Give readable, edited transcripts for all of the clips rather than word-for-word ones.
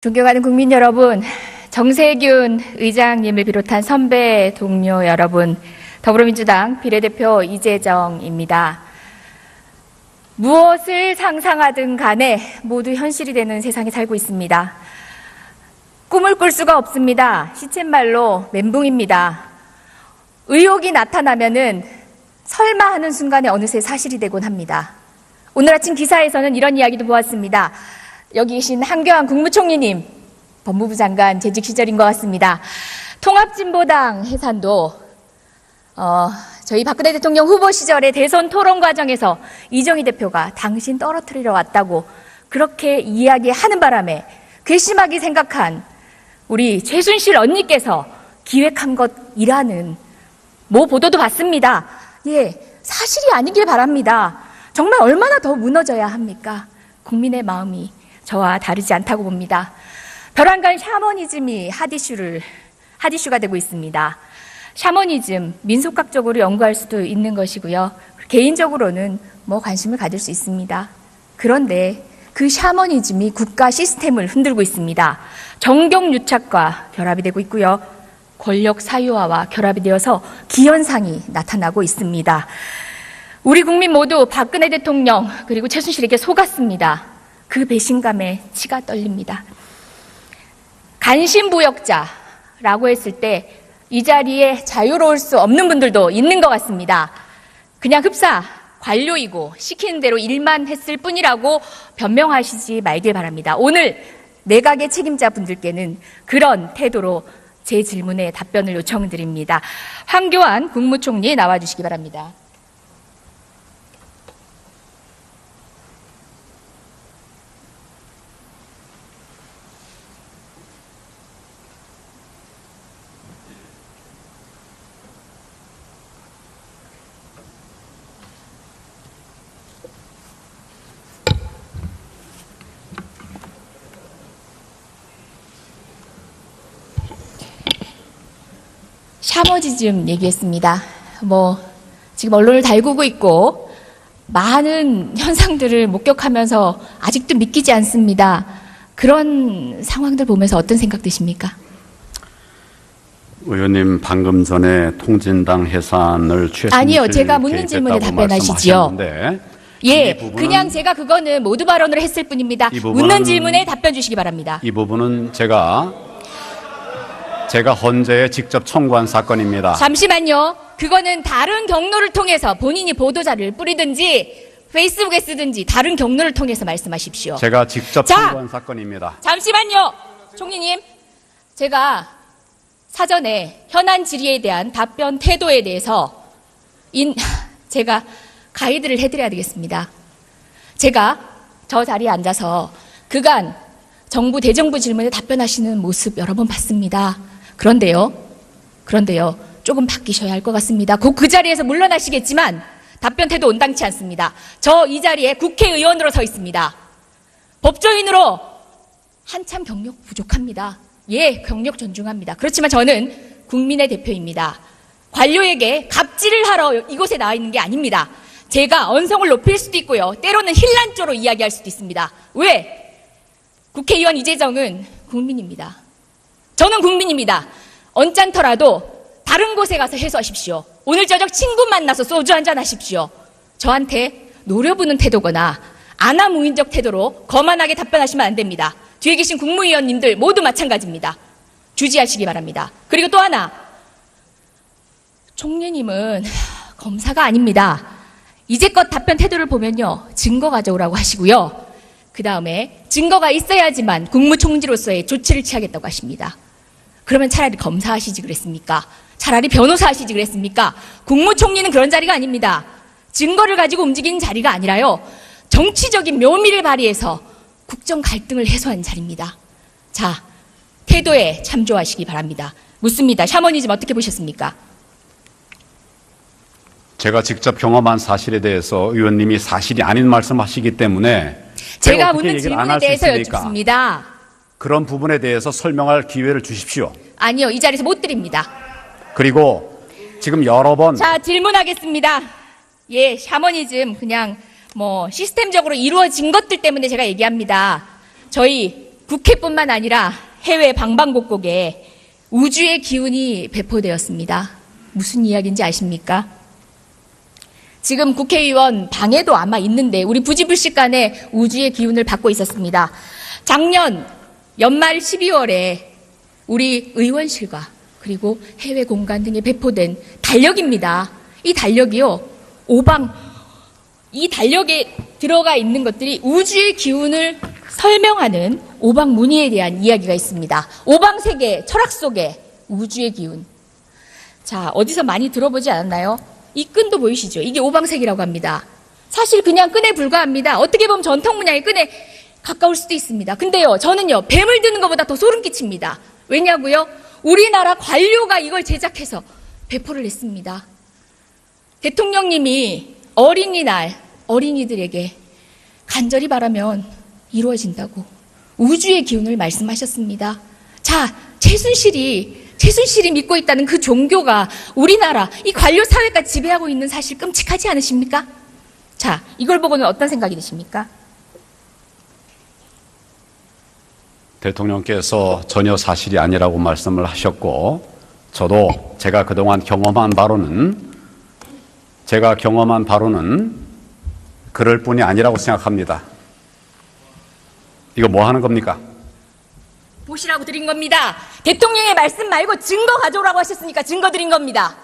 존경하는 국민 여러분, 정세균 의장님을 비롯한 선배 동료 여러분, 더불어민주당 비례대표 이재정입니다. 무엇을 상상하든 간에 모두 현실이 되는 세상에 살고 있습니다. 꿈을 꿀 수가 없습니다. 시쳇말로 멘붕입니다. 의혹이 나타나면은 설마 하는 순간에 어느새 사실이 되곤 합니다. 오늘 아침 기사에서는 이런 이야기도 보았습니다. 여기 계신 한교안 국무총리님, 법무부 장관 재직 시절인 것 같습니다. 통합진보당 해산도 저희 박근혜 대통령 후보 시절에 대선 토론 과정에서 이정희 대표가 당신 떨어뜨리러 왔다고 그렇게 이야기하는 바람에 괘씸하게 생각한 우리 최순실 언니께서 기획한 것이라는 모 보도도 봤습니다. 예, 사실이 아니길 바랍니다. 정말 얼마나 더 무너져야 합니까? 국민의 마음이 저와 다르지 않다고 봅니다. 벼랑간 샤머니즘이 핫이슈가 되고 있습니다. 샤머니즘, 민속학적으로 연구할 수도 있는 것이고요. 개인적으로는 관심을 가질 수 있습니다. 그런데 그 샤머니즘이 국가 시스템을 흔들고 있습니다. 정경유착과 결합이 되고 있고요. 권력 사유화와 결합이 되어서 기현상이 나타나고 있습니다. 우리 국민 모두 박근혜 대통령 그리고 최순실에게 속았습니다. 그 배신감에 치가 떨립니다. 간신부역자라고 했을 때 이 자리에 자유로울 수 없는 분들도 있는 것 같습니다. 그냥 흡사 관료이고 시키는 대로 일만 했을 뿐이라고 변명하시지 말길 바랍니다. 오늘 내각의 책임자 분들께는 그런 태도로 제 질문에 답변을 요청드립니다. 황교안 국무총리 나와주시기 바랍니다. 샤머니즘 얘기했습니다. 지금 언론을 달구고 있고 많은 현상들을 목격하면서 아직도 믿기지 않습니다. 그런 상황들 보면서 어떤 생각 드십니까? 의원님 방금 전에 통진당 해산을 최순실 아니요, 제가 묻는 질문에 답변하시지요. 예, 그냥 제가 그거는 모두 발언을 했을 뿐입니다. 묻는 질문에 답변 주시기 바랍니다. 이 부분은 제가 헌재에 직접 청구한 사건입니다. 잠시만요. 그거는 다른 경로를 통해서 본인이 보도자를 뿌리든지 페이스북에 쓰든지 다른 경로를 통해서 말씀하십시오. 제가 직접 청구한 사건입니다. 잠시만요. 총리님, 제가 사전에 현안 질의에 대한 답변 태도에 대해서 제가 가이드를 해드려야 되겠습니다. 제가 저 자리에 앉아서 그간 정부 대정부 질문에 답변하시는 모습 여러 번 봤습니다. 그런데요, 조금 바뀌셔야 할 것 같습니다. 곧 그 자리에서 물러나시겠지만 답변 태도 온당치 않습니다. 저 이 자리에 국회의원으로 서 있습니다. 법조인으로 한참 경력 부족합니다. 예, 경력 존중합니다. 그렇지만 저는 국민의 대표입니다. 관료에게 갑질을 하러 이곳에 나와 있는 게 아닙니다. 제가 언성을 높일 수도 있고요. 때로는 힐난조로 이야기할 수도 있습니다. 왜? 국회의원 이재정은 국민입니다. 저는 국민입니다. 언짢더라도 다른 곳에 가서 해소하십시오. 오늘 저녁 친구 만나서 소주 한잔 하십시오. 저한테 노려보는 태도거나 아나무인적 태도로 거만하게 답변하시면 안 됩니다. 뒤에 계신 국무위원님들 모두 마찬가지입니다. 주지하시기 바랍니다. 그리고 또 하나, 총리님은 검사가 아닙니다. 이제껏 답변 태도를 보면요, 증거 가져오라고 하시고요. 그 다음에 증거가 있어야지만 국무총리로서의 조치를 취하겠다고 하십니다. 그러면 차라리 검사하시지 그랬습니까? 차라리 변호사 하시지 그랬습니까? 국무총리는 그런 자리가 아닙니다. 증거를 가지고 움직이는 자리가 아니라요, 정치적인 묘미를 발휘해서 국정 갈등을 해소하는 자리입니다. 자, 태도에 참조하시기 바랍니다. 묻습니다. 샤머니즘 어떻게 보셨습니까? 제가 직접 경험한 사실에 대해서 의원님이 사실이 아닌 말씀하시기 때문에 제가 묻는 질문에 대해서 여쭙습니다. 그런 부분에 대해서 설명할 기회를 주십시오. 아니요, 이 자리에서 못 드립니다. 그리고 지금 여러 번 자, 질문하겠습니다. 예, 샤머니즘 그냥 시스템적으로 이루어진 것들 때문에 제가 얘기합니다. 저희 국회뿐만 아니라 해외 방방곡곡에 우주의 기운이 배포되었습니다. 무슨 이야기인지 아십니까? 지금 국회의원 방에도 아마 있는데 우리 부지불식간에 우주의 기운을 받고 있었습니다. 작년 연말 12월에 우리 의원실과 그리고 해외 공간 등에 배포된 달력입니다. 이 달력이요, 이 달력에 들어가 있는 것들이 우주의 기운을 설명하는 오방무늬에 대한 이야기가 있습니다. 오방세계 철학 속에 우주의 기운. 자, 어디서 많이 들어보지 않았나요? 이 끈도 보이시죠? 이게 오방색이라고 합니다. 사실 그냥 끈에 불과합니다. 어떻게 보면 전통 문양의 끈에 가까울 수도 있습니다. 근데요, 저는요, 뱀을 드는 것보다 더 소름 끼칩니다. 왜냐고요? 우리나라 관료가 이걸 제작해서 배포를 했습니다. 대통령님이 어린이날 어린이들에게 간절히 바라면 이루어진다고 우주의 기운을 말씀하셨습니다. 자, 최순실이 믿고 있다는 그 종교가 우리나라 이 관료 사회까지 지배하고 있는 사실 끔찍하지 않으십니까? 자, 이걸 보고는 어떤 생각이 드십니까? 대통령께서 전혀 사실이 아니라고 말씀을 하셨고, 저도 제가 그동안 경험한 바로는 그럴 뿐이 아니라고 생각합니다. 이거 뭐 하는 겁니까? 보시라고 드린 겁니다. 대통령의 말씀 말고 증거 가져오라고 하셨으니까 증거 드린 겁니다.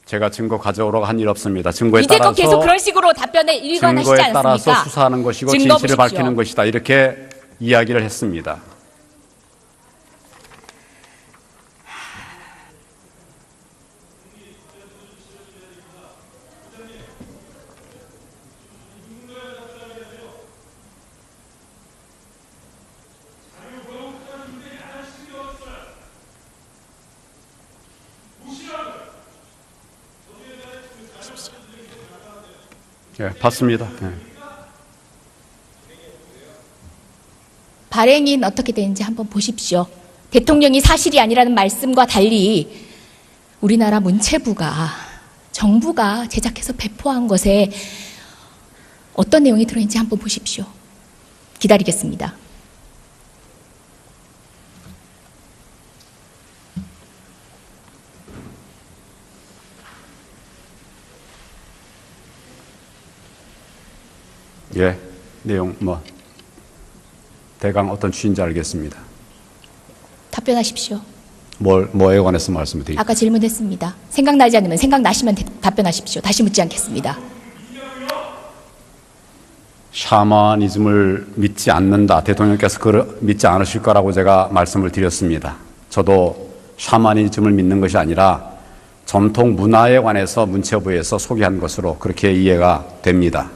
제가 증거 가져오라고 한 일 없습니다. 증거에 이제껏 따라서 계속 그런 식으로 답변에 일관하시지 증거에 않습니까? 따라서 수사하는 것이고 증거 진실을 보십시오. 밝히는 것이다. 이렇게 이야기를 했습니다. 예, 봤습니다. 예. 발행인 어떻게 되는지 한번 보십시오. 대통령이 사실이 아니라는 말씀과 달리 우리나라 문체부가 정부가 제작해서 배포한 것에 어떤 내용이 들어있는지 한번 보십시오. 기다리겠습니다. 예, 내용 대강 어떤 취지인지 알겠습니다. 답변하십시오. 뭐에 관해서 말씀을 드릴까요? 아까 질문했습니다. 생각나지 않으면 생각나시면 답변하십시오. 다시 묻지 않겠습니다. 샤머니즘을 믿지 않는다. 대통령께서 그걸 믿지 않으실 거라고 제가 말씀을 드렸습니다. 저도 샤머니즘을 믿는 것이 아니라 전통 문화에 관해서 문체부에서 소개한 것으로 그렇게 이해가 됩니다.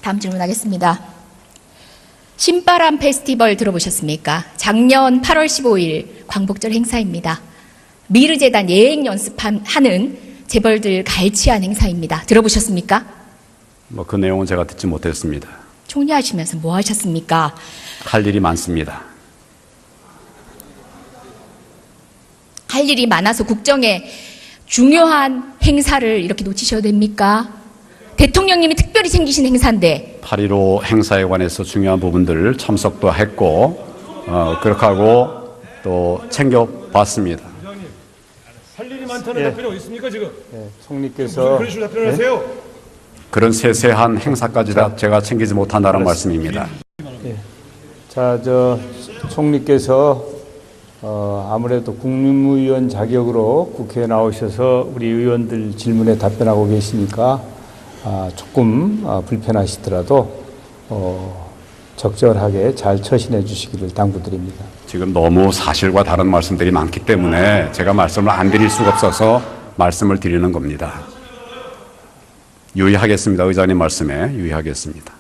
다음 질문하겠습니다. 신바람 페스티벌 들어보셨습니까? 작년 8월 15일 광복절 행사입니다. 미르재단 예행 연습하는 재벌들 갈취한 행사입니다. 들어보셨습니까? 그 내용은 제가 듣지 못했습니다. 총리하시면서 뭐 하셨습니까? 할 일이 많습니다. 할 일이 많아서 국정에 중요한 행사를 이렇게 놓치셔도 됩니까? 대통령님이 특별히 챙기신 행사인데 8.15 행사에 관해서 중요한 부분들을 참석도 했고 그렇게 하고 또 챙겨봤습니다. 부장님, 할 일이 많다는 답변이 어디 있습니까 지금? 총리께서 그런 식으로 답변하세요. 그런 세세한 행사까지 다 제가 챙기지 못한다는 말씀입니다. 총리께서 아무래도 국무위원 자격으로 국회에 나오셔서 우리 의원들 질문에 답변하고 계시니까 조금 불편하시더라도 적절하게 잘 처신해 주시기를 당부드립니다. 지금 너무 사실과 다른 말씀들이 많기 때문에 제가 말씀을 안 드릴 수가 없어서 말씀을 드리는 겁니다. 유의하겠습니다. 의장님 말씀에 유의하겠습니다.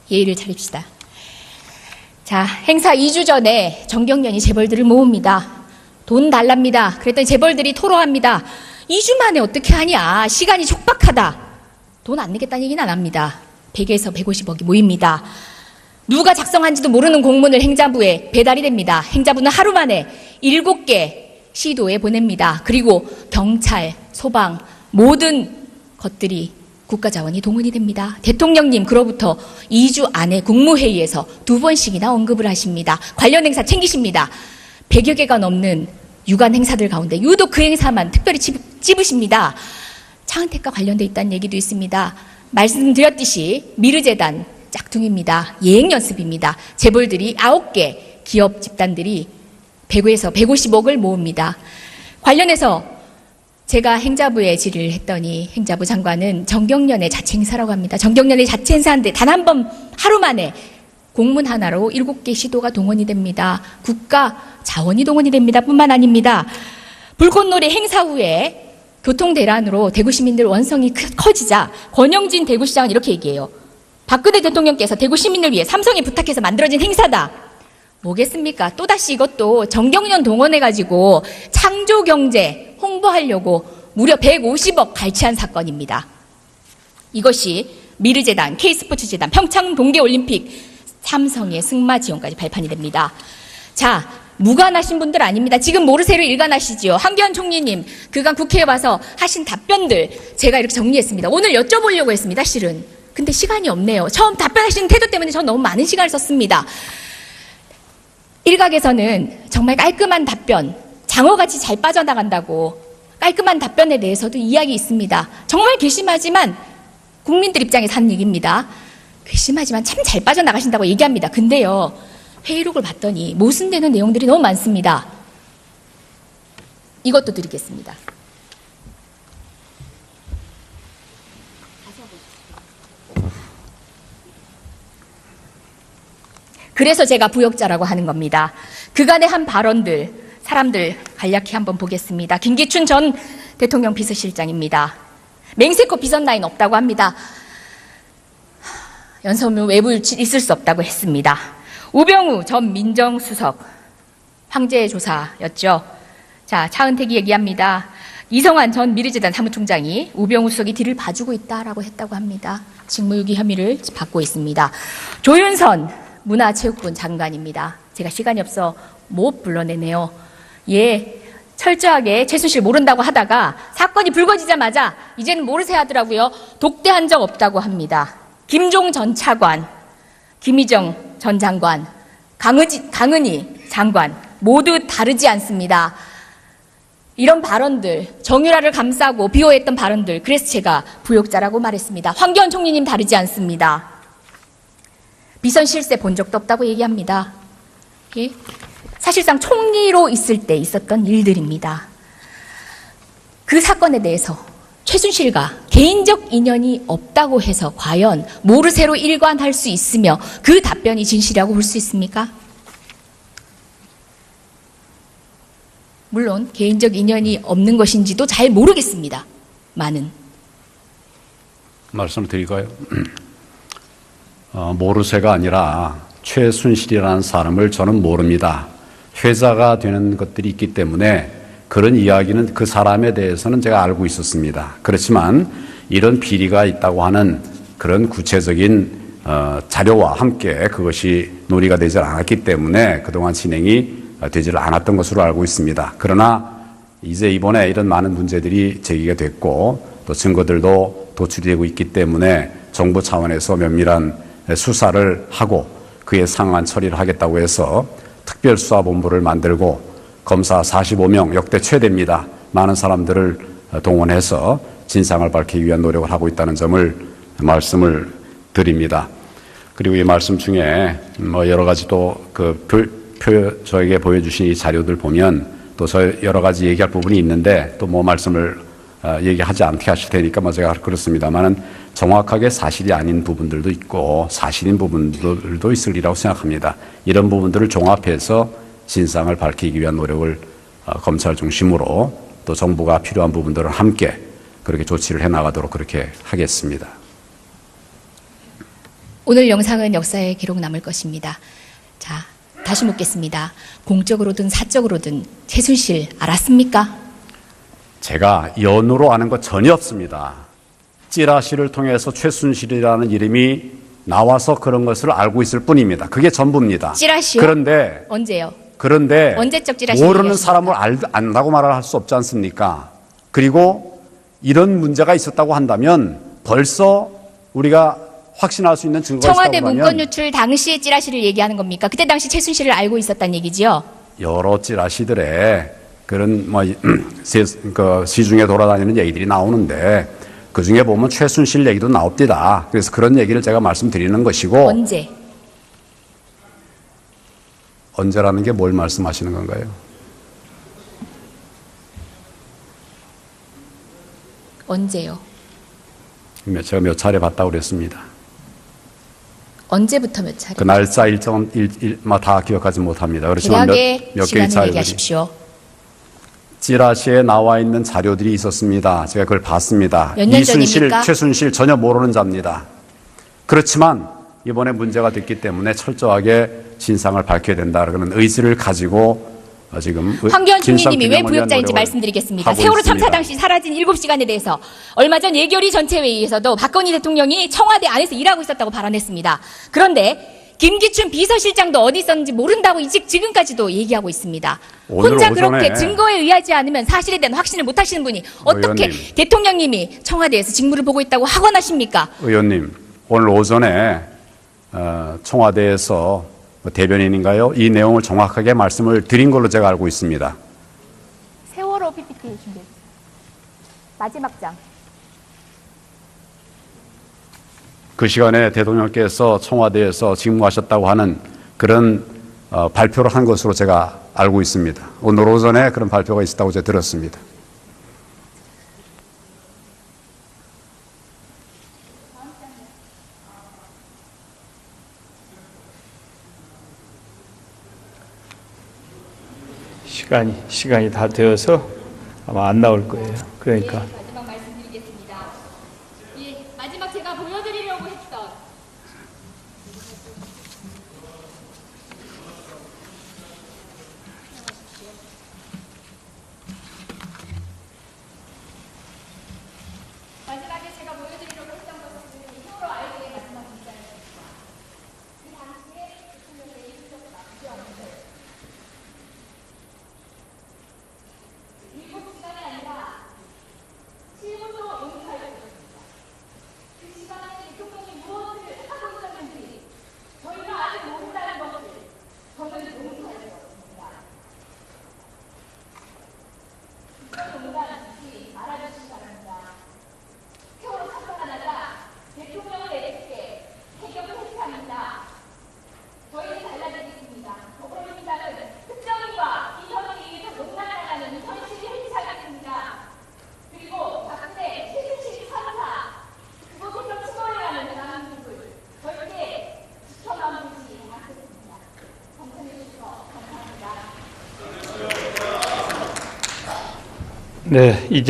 예의를 차립시다. 자, 행사 2주 전에 정경련이 재벌들을 모읍니다. 돈 달랍니다. 그랬더니 재벌들이 토로합니다. 2주 만에 어떻게 하냐. 시간이 촉박하다. 돈 안 내겠다는 얘기는 안 합니다. 100에서 150억이 모입니다. 누가 작성한지도 모르는 공문을 행자부에 배달이 됩니다. 행자부는 하루 만에 7개 시도에 보냅니다. 그리고 경찰, 소방 모든 것들이 국가자원이 동원이 됩니다. 대통령님 그로부터 2주 안에 국무회의에서 2번씩이나 언급을 하십니다. 관련 행사 챙기십니다. 100여 개가 넘는 유관 행사들 가운데 유독 그 행사만 특별히 찝으십니다. 차은택과 관련돼 있다는 얘기도 있습니다. 말씀드렸듯이 미르재단 짝퉁입니다. 예행연습입니다. 재벌들이 9개 기업 집단들이 100에서 150억을 모읍니다. 관련해서 제가 행자부에 질의를 했더니 행자부 장관은 정경련의 자체 행사라고 합니다. 정경련의 자체 행사인데 단 한 번 하루 만에 공문 하나로 7개 시도가 동원이 됩니다. 국가 자원이 동원이 됩니다. 뿐만 아닙니다. 불꽃놀이 행사 후에 교통대란으로 대구 시민들 원성이 커지자 권영진 대구시장은 이렇게 얘기해요. 박근혜 대통령께서 대구 시민을 위해 삼성이 부탁해서 만들어진 행사다. 뭐겠습니까? 또다시 이것도 정경련 동원해가지고 창조경제 홍보하려고 무려 150억 갈취한 사건입니다. 이것이 미르재단, K스포츠재단, 평창 동계올림픽, 삼성의 승마 지원까지 발판이 됩니다. 자, 무관하신 분들 아닙니다. 지금 모르쇠로 일관하시지요. 황교안 총리님 그간 국회에 와서 하신 답변들 제가 이렇게 정리했습니다. 오늘 여쭤보려고 했습니다. 실은. 근데 시간이 없네요. 처음 답변하시는 태도 때문에 전 너무 많은 시간을 썼습니다. 일각에서는 정말 깔끔한 답변, 장어같이 잘 빠져나간다고 깔끔한 답변에 대해서도 이야기 있습니다. 정말 괘씸하지만 국민들 입장에서 하는 얘기입니다. 괘씸하지만 참 잘 빠져나가신다고 얘기합니다. 근데요, 회의록을 봤더니 모순되는 내용들이 너무 많습니다. 이것도 드리겠습니다. 그래서 제가 부역자라고 하는 겁니다. 그간의 한 발언들, 사람들 간략히 한번 보겠습니다. 김기춘 전 대통령 비서실장입니다. 맹세코 비선 라인 없다고 합니다. 연설문 외부 유출 있을 수 없다고 했습니다. 우병우 전 민정수석 황제 조사였죠. 자, 차은택이 얘기합니다. 이성환 전 미르재단 사무총장이 우병우 수석이 뒤를 봐주고 있다라고 했다고 합니다. 직무유기 혐의를 받고 있습니다. 조윤선 문화체육부 장관입니다. 제가 시간이 없어 못 불러내네요. 예, 철저하게 최순실 모른다고 하다가 사건이 불거지자마자 이제는 모르세 하더라고요. 독대한 적 없다고 합니다. 김종 전 차관, 김희정 전 장관, 강은희 장관 모두 다르지 않습니다. 이런 발언들, 정유라를 감싸고 비호했던 발언들, 그래서 제가 부역자라고 말했습니다. 황교안 총리님 다르지 않습니다. 비선 실세 본 적도 없다고 얘기합니다. 예? 사실상 총리로 있을 때 있었던 일들입니다. 그 사건에 대해서 최순실과 개인적 인연이 없다고 해서 과연 모르쇠로 일관할 수 있으며 그 답변이 진실이라고 볼 수 있습니까? 물론 개인적 인연이 없는 것인지도 잘 모르겠습니다. 말씀을 드릴까요? 모르쇠가 아니라 최순실이라는 사람을 저는 모릅니다. 회자가 되는 것들이 있기 때문에 그런 이야기는 그 사람에 대해서는 제가 알고 있었습니다. 그렇지만 이런 비리가 있다고 하는 그런 구체적인 자료와 함께 그것이 논의가 되지 않았기 때문에 그동안 진행이 되지 않았던 것으로 알고 있습니다. 그러나 이제 이번에 이런 많은 문제들이 제기가 됐고 또 증거들도 도출되고 있기 때문에 정부 차원에서 면밀한 수사를 하고 그에 상응한 처리를 하겠다고 해서 특별수사본부를 만들고 검사 45명 역대 최대입니다. 많은 사람들을 동원해서 진상을 밝히기 위한 노력을 하고 있다는 점을 말씀을 드립니다. 그리고 이 말씀 중에 여러 가지 또 저에게 보여주신 이 자료들 보면 또 여러 가지 얘기할 부분이 있는데 또 말씀을 얘기하지 않게 하실 테니까 제가 그렇습니다만은 정확하게 사실이 아닌 부분들도 있고 사실인 부분들도 있으리라고 생각합니다. 이런 부분들을 종합해서 진상을 밝히기 위한 노력을 검찰 중심으로 또 정부가 필요한 부분들을 함께 그렇게 조치를 해나가도록 그렇게 하겠습니다. 오늘 영상은 역사에 기록 남을 것입니다. 자, 다시 묻겠습니다. 공적으로든 사적으로든 최순실 알았습니까? 제가 연으로 아는 것 전혀 없습니다. 찌라시를 통해서 최순실이라는 이름이 나와서 그런 것을 알고 있을 뿐입니다. 그게 전부입니다. 찌라시요? 언제요? 그런데 언제적 찌라시 모르는 얘기하십니까? 사람을 안다고 말을 할 수 없지 않습니까? 그리고 이런 문제가 있었다고 한다면 벌써 우리가 확신할 수 있는 증거가 청와대 있다고 문건 하면 유출 당시의 찌라시를 얘기하는 겁니까? 그때 당시 최순실을 알고 있었다는 얘기지요? 여러 찌라시들의 그런 시중에 돌아다니는 얘기들이 나오는데 그 중에 보면 최순실 얘기도 나옵니다. 그래서 그런 얘기를 제가 말씀드리는 것이고 언제? 언제라는 게 뭘 말씀하시는 건가요? 언제요? 제가 몇 차례 봤다고 그랬습니다. 언제부터 몇 차례? 그 날짜 일정은 다 기억하지 못합니다. 그렇지만 대략의 몇 개의 시간을 자료들이 얘기하십시오. 찌라시에 나와 있는 자료들이 있었습니다. 제가 그걸 봤습니다. 몇년 이순실, 전입니까? 최순실 전혀 모르는 자입니다. 그렇지만 이번에 문제가 됐기 때문에 철저하게 진상을 밝혀야 된다. 그런 의지를 가지고 지금 황교안 총리님이 왜 진상규명을 부역자인지 위한 말씀드리겠습니다. 하고 세월호 참사 있습니다. 당시 사라진 7시간에 대해서 얼마 전 예결위 전체회의에서도 박건희 대통령이 청와대 안에서 일하고 있었다고 발언했습니다. 그런데 김기춘 비서실장도 어디 있었는지 모른다고 지금까지도 얘기하고 있습니다. 오늘 혼자 오전에 그렇게 증거에 의하지 않으면 사실에 대한 확신을 못 하시는 분이 어떻게 의원님. 대통령님이 청와대에서 직무를 보고 있다고 하관하십니까? 의원님, 오늘 오전에 청와대에서 대변인인가요? 이 내용을 정확하게 말씀을 드린 걸로 제가 알고 있습니다. 세월호 PPT 준비. 마지막 장. 그 시간에 대통령께서 청와대에서 직무하셨다고 하는 그런 발표를 한 것으로 제가 알고 있습니다. 오늘 오전에 그런 발표가 있었다고 제가 들었습니다. 시간이 다 되어서 아마 안 나올 거예요. 그러니까 마지막 말씀드리겠습니다. 예, 마지막 제가 보여드리려고 했던 마지막에 제가 보여드리려고 했던 것은 세월호 아이들의 마지막 문자였습니다. 그 당시에 대통령의 이수석을 맞추었는데 7시간이 아니라 7분도 용서할 것입니다. 그 시간에 대통령이 무엇을 하고 있었는지 저희가 아직 모른다는 것을 저는 용서할 수 없습니다. 이런 농담 잊지 말아주시기 바랍니다. 세월호 사건가 나라 대통령을 내리게 해결을 해체합니다. 저희는 달라지겠습니다. 더불어민주당은 특정인과 이선영에 의해서 농락당하는 현실을 해체하겠습니다. 그리고 박근혜 최순실 판사 그것으로 추모해야 하는 대한민국을 절대 지켜만 보지 않겠습니다. 경청해 주셔서 감사합니다. 네, 이제